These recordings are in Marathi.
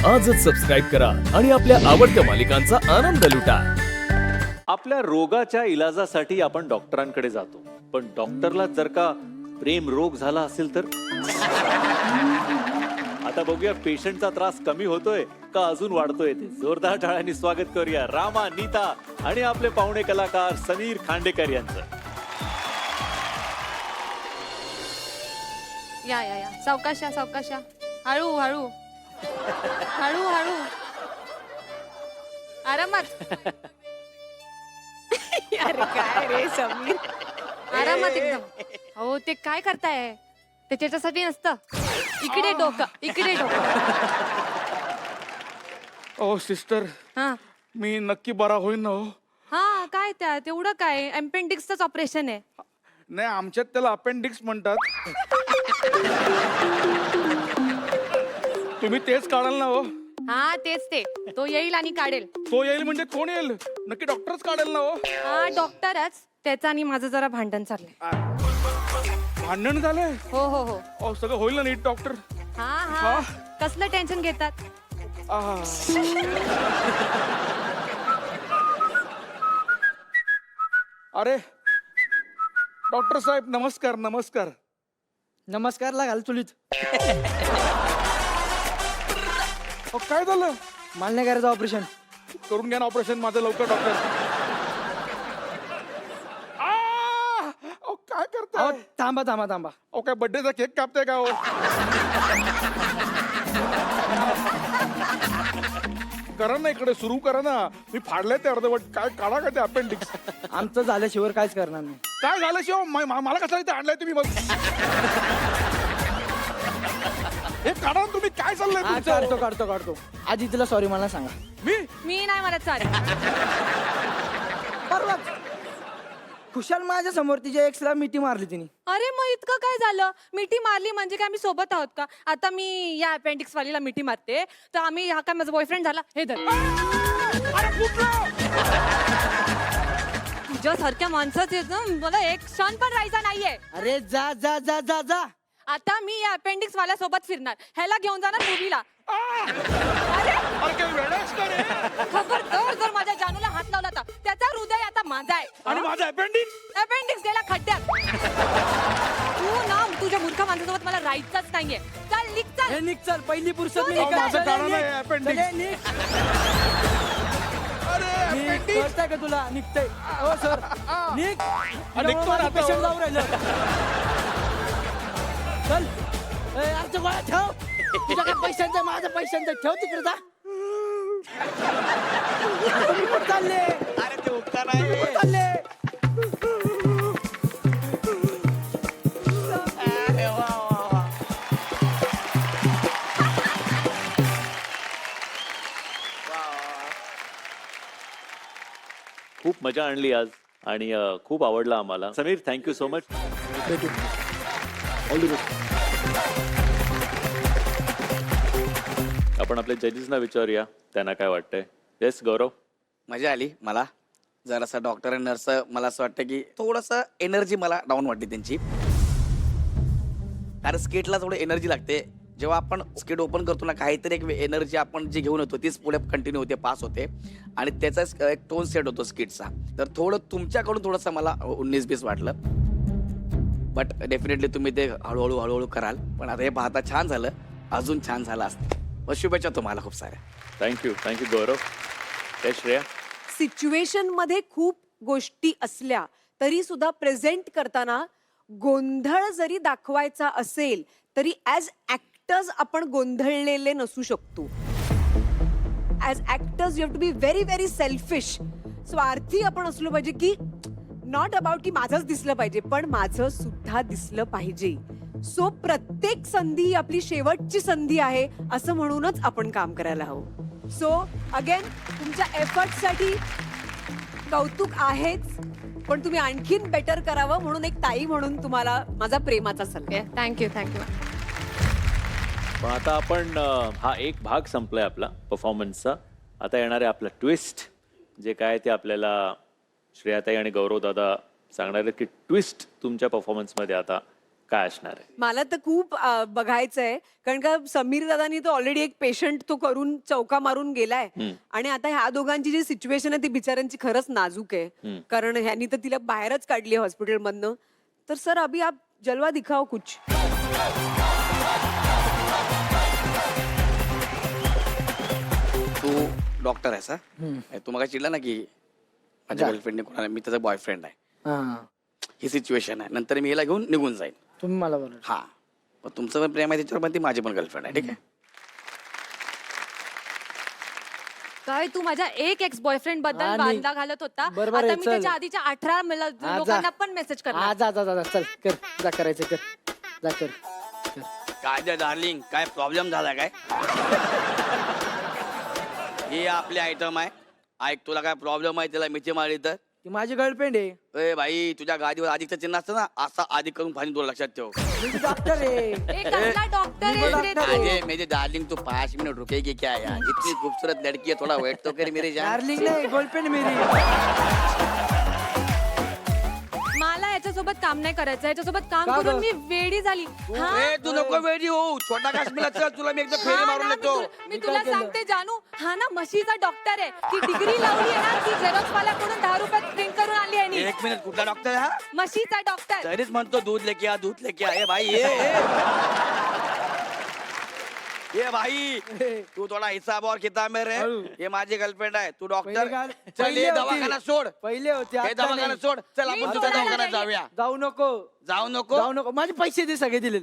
आजच सबस्क्राईब करा आणि आपल्या आवडत्या मालिकांचा आनंद लुटा. आपल्या रोगाच्या इलाजासाठी आपण डॉक्टरांकडे जातो, पण डॉक्टरला जर का प्रेम रोग झाला असेल तर आता बघूया पेशंटचा त्रास कमी होतोय का अजून वाढतोय ते. जोरदार टाळ्यांनी स्वागत करूया रामा, नीता आणि आपले पाहुणे कलाकार समीर खांडेकर यांचं. या या या सावकाशा सावकाशा, हळू हळू हळू हळू, आरामात. अरे काय रे समीर, आरामात एकदम. हो ते काय करताय, ते त्याच्यासाठी नसतं. इकडे डोकं, इकडे डोकं. ओ सिस्टर, हा मी नक्की बरा होईन ना हो? हा काय त्या तेवढं काय, अपेंडिक्सच ऑपरेशन आहे. नाही, आमच्यात त्याला अपेंडिक्स म्हणतात. तुम्ही तेच काढाल ना हो? हा तेच ते, तो येईल आणि काढेल. तो येईल म्हणजे कोण येईल? नक्की डॉक्टरच काढेल ना हो? हा डॉक्टरच. त्याचं आणि माझं जरा भांडण चाललंय. भांडण झालंय? हो हो हो. अहो, सगळं होईल ना नीट डॉक्टर? हा हा कसलं टेन्शन घेतात. आहा. अरे डॉक्टर साहेब, नमस्कार नमस्कार. नमस्कारला घाल चुलीत. अहो, काय झालं? मला नाही करायचं ऑपरेशन. करून घ्या ना ऑपरेशन माझं लवकर डॉक्टर. काय करताय? अहो, थांबा थांबा थांबा. अहो, काय बर्थडेचा केक कापताय का हो? करा ना, इकडे सुरू करा ना. मी फाडलंय ते अर्धवट. काय काढा का ते अपेंडिक्स? आमचं झाल्याशिवाय काहीच करणार नाही. काय झालं शिव? मला कशाला इथे आणलंय तुम्ही? मग हे काढा ना तुम्ही. काय चाललंय हा, तुमचं? काढतो काढतो काढतो. आधी तिला सॉरी मला सांगा. मी नाही मला चालेल. परवा खुशाल माझ्या समोर तिच्या एक्सला मिठी मारली तिने. अरे मग इतकं काय झालं? मिठी मारली म्हणजे काय आम्ही सोबत आहोत का? आता मी या अपेंडिक्स वालीला मिठी मारते तर आम्ही, हा काय माझा बॉयफ्रेंड झाला? हे धर. तुझ्यासारख्या माणसाच मला एक क्षण पण राहायचा नाहीये. अरे जा जा जा जा जा. आता मी या अपेंडिक्स वाल्या सोबत फिरणार, ह्याला घेऊन जाणार मूवीला. अरे अरे काय वेडाच का रे? खबरदार जर माझ्या जानूला हात लावला तर त्याचा हृदय आता माझा आहे. आणि माझं अपेंडिक्स? अपेंडिक्स गेला खड्ड्यात. तू ना तुझ्या मूर्ख माणसासोबत मला राहायचंच नाहीये. चल निघ चल. हे निघ चल, पहिली पुरुषात मी अहो, निघाल. माझं चल, कारण निघ. आहे appendix. चल, निघ. अरे निघ. appendix. कळतंय का तुला? निघतंय. हो सर, निघ. निघतो ना आता. पेशंट जाऊ राहिलं. चल. ए, अर्ज गोळा ठेव. तुझ्या काय पैशांचं, माझं पैशांचं. ठेव तिकडे जा. तुम्ही कुठं चालले? अरे ते उपकार तुम्ही कुठं चालले? खूप मजा आणली आज आणि खूप आवडला आम्हाला. Sameer, thank you so much. आपण आपल्या जजेसना विचारूया त्यांना काय वाटतंय. येस गौरव. मजा आली मला. जरासा डॉक्टर आणि नर्स, मला असं वाटतं की थोडंसं एनर्जी मला डाऊन वाटली त्यांची. कारण स्केटला थोडं एनर्जी लागते. जेव्हा आपण स्केट ओपन करतो ना, काहीतरी एक एनर्जी आपण जी घेऊन येतो तीच पुढे कंटिन्यू होते, पास होते आणि त्याचा एक टोन सेट होतो स्केटचा. तर थोडं तुमच्याकडून थोडंसं मला 19-20 वाटलं. बट डेफिनेटली तुम्ही ते हळूहळू हळूहळू कराल. पण आता हे पाहता छान झालं, अजून छान झालं असतं. मग शुभेच्छा तुम्हाला खूप साऱ्या. थँक्यू गौरव. ये श्रेया. सिच्युएशन मध्ये खूप गोष्टी असल्या तरी सुद्धा प्रेझेंट करताना गोंधळ जरी दाखवायचा असेल तरी ऍज ऍक्टर्स आपण गोंधळलेले नसू शकतो. As actors you have to be very very selfish. स्वार्थी आपण असलो पाहिजे की नॉट अबाउट की माझंच दिसलं पाहिजे, पण माझं सुद्धा दिसलं पाहिजे. सो प्रत्येक संधी आपली शेवटची संधी आहे असं म्हणूनच आपण काम करायला हवं. सो अगेन तुमच्या एफर्टसाठी कौतुक आहेच, पण तुम्ही आणखीन बेटर करावं म्हणून एक ताई म्हणून तुम्हाला माझा प्रेमाचा सल्ला. Thank you thank you. पण आता आपण हा एक भाग संपलाय आपला परफॉर्मन्सचा. आता येणार आहे आपला ट्विस्ट. जे काय ते आपल्याला श्रेयाताई आणि गौरव दादा सांगणार आहेत की ट्विस्ट तुमच्या परफॉर्मन्समध्ये आता काय असणार आहे? मला तर खूप बघायचंय कारण का समीर दादानी तो ऑलरेडी एक पेशंट तो करून चौका मारून गेलाय आणि आता ह्या दोघांची जी सिच्युएशन आहे ती बिचाऱ्यांची खरंच नाजूक आहे कारण ह्यांनी तर तिला बाहेरच काढली हॉस्पिटल मधनं. तर सर अभी आप जलवा दिखाओ कुछ. तू डॉक्टर आहेस हा? तू मग चिडला ना की माझ्या गर्लफ्रेंडने कोणाला, मी त्याचा बॉयफ्रेंड आहे, हा ही सिच्युएशन आहे, नंतर मी हिला घेऊन निघून जाईन. तुम्ही मला बोला. हा, मग तुमचं पण प्रेम आहे त्याच्यावर, पण ती माझी पण गर्लफ्रेंड आहे, ठीक आहे? काय तू माझ्या एक एक्स बॉयफ्रेंड बद्दल आणि- वांदा घालत होता. बरोबर आता आहे, मी चल. त्याच्या आधीच्या 18 जा. लोकांना पण मेसेज करणार. हा जा जा जा जा, चल कर, जा करायचं कर, जा कर. काय ते डार्लिंग, काय प्रॉब्लेम झाला काय? हे आपले आयटम आहे. ऐक, तुला काय प्रॉब्लेम आहे त्याला मिठी मारली तर? ती माझी गर्लफ्रेंड आहे. ए भाई, तुझ्या गादीवर अधिकचं चिन्ह असतं ना, असा अधिक करून फाईन तुला लक्षात ठेव. मी डॉक्टर आहे. एक कसला डॉक्टर मी आहेस पण रे डॉक्टर तू? अरे मेरे डार्लिंग, तू 5 मिनट रुकेगी क्या यार? इतनी खूबसूरत लड़की है, थोड़ा वेट तो कर मेरे जान. डार्लिंग नाही, गर्लफ्रेंड मेरी. मला याच्यासोबत काम नाही करायचं. याच्यासोबत काम का करून गं? मी वेडी झाली. हा? ए, तू नको वेडी हो. छोटा काश्मीर चल, तुला मी एकदा फेरी हा मारून ना, येतो. मी तुला सांगते जानू, हा ना म्हशीचा डॉक्टर आहे. ती डिग्री लावली आहे ना, ती झेरॉक्स वाल्याकडून 10 रुपयात प्रिंट करून आली आहे नी. 1 मिनिट, कुठला डॉक्टर आहे हा? म्हशीचा डॉक्टर. तरीच म्हणतो दूध लेके आ, दूध लेके आ. ए भाई, ये भाई, तू थोडा हिसाब और किताब में रहे. हळू. ये माझी गर्लफ्रेंड आहे, तू पहिले डॉक्टर. काय- चल, पहिले ये होती. दवाखाना सोड. पहिले होते, हे आता दवाखाना नाही. सोड. चल, मी आपण तुझ्या सोडायला दवाखान्यात नाहीये. जाऊया. जाऊ नको, जाऊ नको. जाऊ नको. माझे पैसे दे सगळे दिले.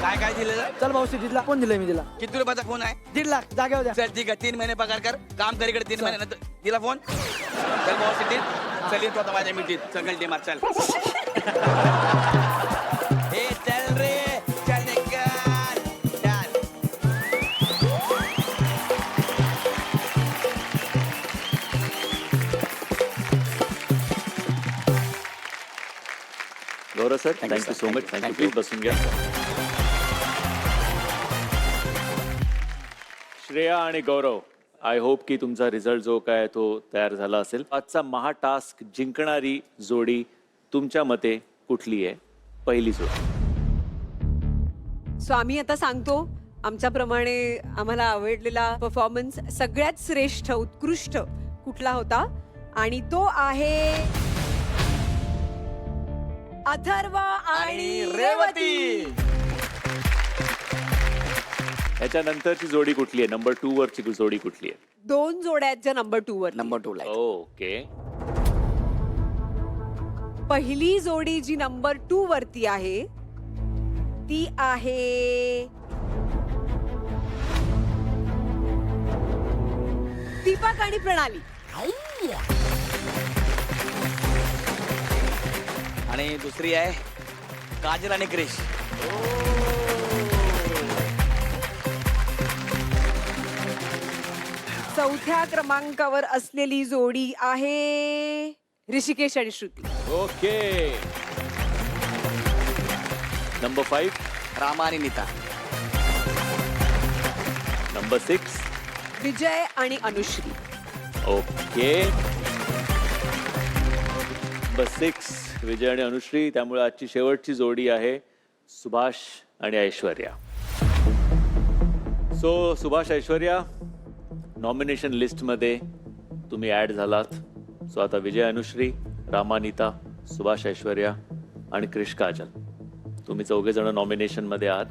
काय काय दिलेलं? चल भाऊ सिटीला फोन दिलाय मी तिला. किती रुपयाचा फोन आहे? 1.5 लाख जागेवर द्या. चल ठीक आहे, 3 महिने पगार कर, काम कर इकडे. 3 महिने नंतर दिला फोन. चल भाऊ सिटीत, चल येतो आता माझ्या मिठीत. चल गल्टी मार, चल. ए चल रे, चल निघाल. चल. गौरव sir, Thank you, thank you sir. So much. Thank you. Thank you. Thank please you. बसून घ्या. श्रेया आणि गौरव, आय होप की तुमचा रिझल्ट जो काय तो तयार झाला असेल. आजचा महा टास्क जिंकणारी जोडी तुमच्या मते कुठली आहे? पहिली जोडी. सो आम्ही आता सांगतो आमच्याप्रमाणे आम्हाला आवडलेला परफॉर्मन्स सगळ्यात श्रेष्ठ उत्कृष्ट कुठला होता आणि तो आहे अथर्व आणि रेवती. ह्याच्यानंतरची जोडी कुठली आहे? नंबर 2 वरची जोडी कुठली आहे? 2 जोड्या आहेत ज्या नंबर 2 वर. नंबर 2 ला आहे. ओके. पहिली जोडी जी नंबर 2 वरती आहे ती आहे दीपक आणि प्रणाली. आणि दुसरी आहे काजल आणि क्रिश. चौथ्या क्रमांकावर असलेली जोडी आहे ऋषिकेश आणि श्रुती. ओके. नंबर 5. रामा आणि नीता. नंबर 6. विजय आणि अनुश्री. ओके. नंबर 6 विजय आणि अनुश्री. त्यामुळे आजची शेवटची जोडी आहे सुभाष आणि ऐश्वर्या. सो सुभाष, ऐश्वर्या, नॉमिनेशन लिस्टमध्ये तुम्ही ऍड झालात. सो आता विजय अनुश्री, रामा नीता, सुभाष ऐश्वर्या आणि क्रिश काजल, तुम्ही 4 जण नॉमिनेशनमध्ये आहात.